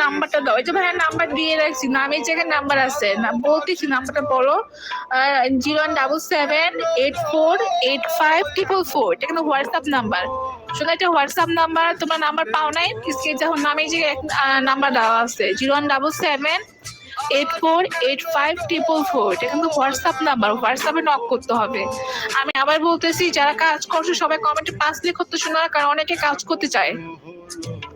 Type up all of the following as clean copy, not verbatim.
নাম্বারটা দাও। এই যে ভাইয়া নাম্বার দিয়ে রাখছি, নামের জায়গায় নাম্বার আছে না, বলতেছি নাম্বারটা বলো। 0177848544, এটা কিন্তু হোয়াটসঅ্যাপ নাম্বার। শোনো, এটা হোয়াটসঅ্যাপ নাম্বার, তোমার নাম্বার পাও নাই, যখন নামের জায়গায় নাম্বার দেওয়া আছে 0177848544, এটা কিন্তু হোয়াটসঅ্যাপ নাম্বার, হোয়াটসঅ্যাপে নক করতে হবে। আমি আবার বলতেছি, যারা কাজ করছো সবাই কমেন্টে 5 লিখো তো শোনা, কারণ অনেকে কাজ করতে চায়,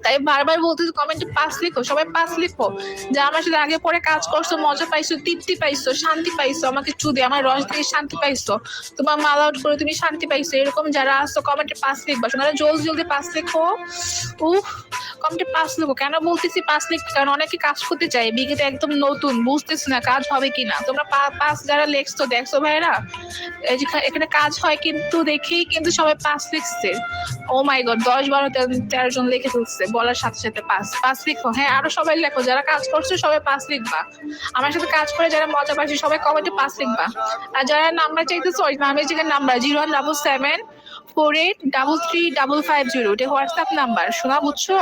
তাই বারবার বলতেছি কমেন্টে 5 লিখো, সবাই 5 লিখো। যে আমার সাথে আগে পরে কাজ করছো, মজা পাইছো, তৃপ্তি পাইছো, শান্তি পাইছো, আমাকে চুদে আমার রস দিয়ে শান্তি পাইছো, তোমার মাল আউট করে তুমি শান্তি পাইছো, এরকম যারা আসছো কমেন্টে 5 লিখবা শোনা, জলদি জলদি 5 লিখো। উফ, কমেন্টে 5 লিখো। কেন বলতেছি 5 লিখতে, কারণ অনেকে কাজ করতে চায়, বিকেতে একদম নতুন, বুঝতেছি না কাজ হবে কিনা। তোমরা 5 যারা লিখছো দেখছো ভাইরা, এখানে কাজ হয় কিন্তু দেখেই কিন্তু সবাই 5 লিখছে। ও মাই গড, 10 12 13 জন লিখে ফেলছে বলার সাথে সাথে 5 লিখো। হ্যাঁ, আরো সবাই লেখো, যারা কাজ করছো সবাই 5 লিখবা। আমার সাথে কাজ করে যারা মজা পাচ্ছে সবাই কমেন্টে 5 লিখবা। আর যারা নাম্বার চাইতেছো, নামের জায়গায় নাম্বার 017748335550, এটা হোয়াটসঅ্যাপ নাম্বার। শোনা, বুঝছো?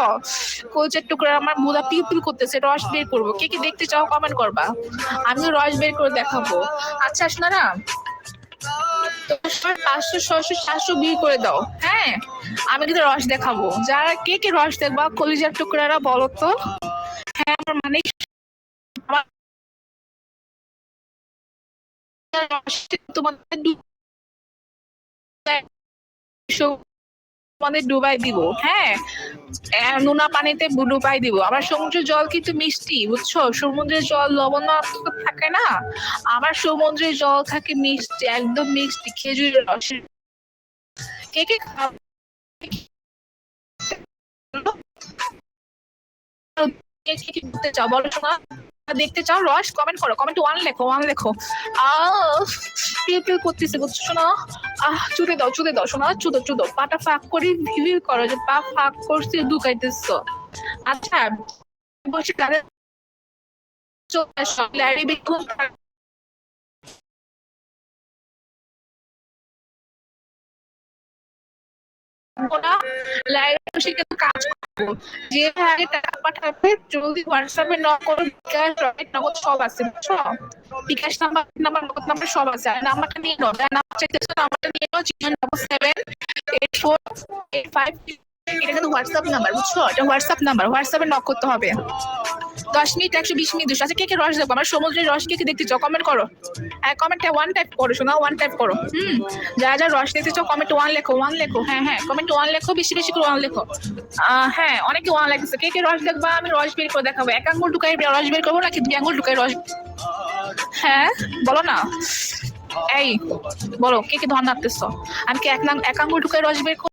কলচের টুকরা আমার মুদা পিল করতেছে, রস বের করবো। কে কি দেখতে চাও কমেন্ট করবা, আমি রস বের করে দেখাবো। আচ্ছা শোনা না, 500 600 700 বিল করে দাও। হ্যাঁ, আমি কিন্তু রস দেখাবো। যারা কে কে রস দেখবা কলিজার টুকরারা বলো তো। হ্যাঁ, আমার মানে তোমাদের ডুবাই দিব। হ্যাঁ, নোনা পানিতে ডুবাই দিব। আবার সমুদ্রের জল কিন্তু মিষ্টি, বুঝছো? সমুদ্রের জল লবণাক্ত থাকে না, আবার সমুদ্রের জল থাকে মিষ্টি, একদম মিষ্টি, খেজুরের রস। কে কে দেখতে চাও বলো শোনা, দেখতে চাও রস, কমেন্ট করো, কমেন্ট 1 লেখো, 1 লেখো। পিল করতেছে, বুঝছো শোনা? চুদে দাও শোনা, চুদো পাটা ফাঁক করে রিভিল করো যে পা ফাঁক করছে, ঢুকাইতেছো। আচ্ছা, বসে কাদের চলে আসো, ল্যারি বেগুন না, লাইভে কিন্তু কাজ করবো। যে আগে টাকা পাঠাবে জলদি হোয়াটসঅ্যাপে নক করো, বিকাশ রকেট নগদ সব আছে, বুঝছো? বিকাশ নাম্বার নগদ নাম্বার সব আছে। আর নাম্বারটা নিয়ে নাও, যারা নাম্বার চাইতেছো নাম্বারটা নিয়ে নাও, 07784855, এটা কিন্তু হোয়াটসঅ্যাপ নাম্বার, বুঝছো? এটা হোয়াটসঅ্যাপ নাম্বার, হোয়াটসঅ্যাপে নক করতে হবে। 10 মিনিট 120 মিনিট 200। আচ্ছা, কে কে রস দেখবো, আমার সমুদ্রের রস কে কে দেখতে চাও কমেন্ট করো। কমেন্টে 1 টাইপ করো শোনা, 1 টাইপ করো। যারা যারা রস দেখতে চাও কমেন্ট 1 লেখো, 1 লেখো। হ্যাঁ, কমেন্ট 1 লেখো, বেশি বেশি করে 1 লেখো। হ্যাঁ, অনেকে 1 লাগতেছে। কে কে রস দেখবা, আমি রস বের করে দেখাবো। 1 আঙ্গুল ঢুকাই রস বের করবো নাকি 2 আঙ্গুল ঢুকাই রস? হ্যাঁ, বলো না। এই বলো, কে কে ধন রাখতেছো? আমি কি 1 আঙ্গুল ঢুকাই রস বের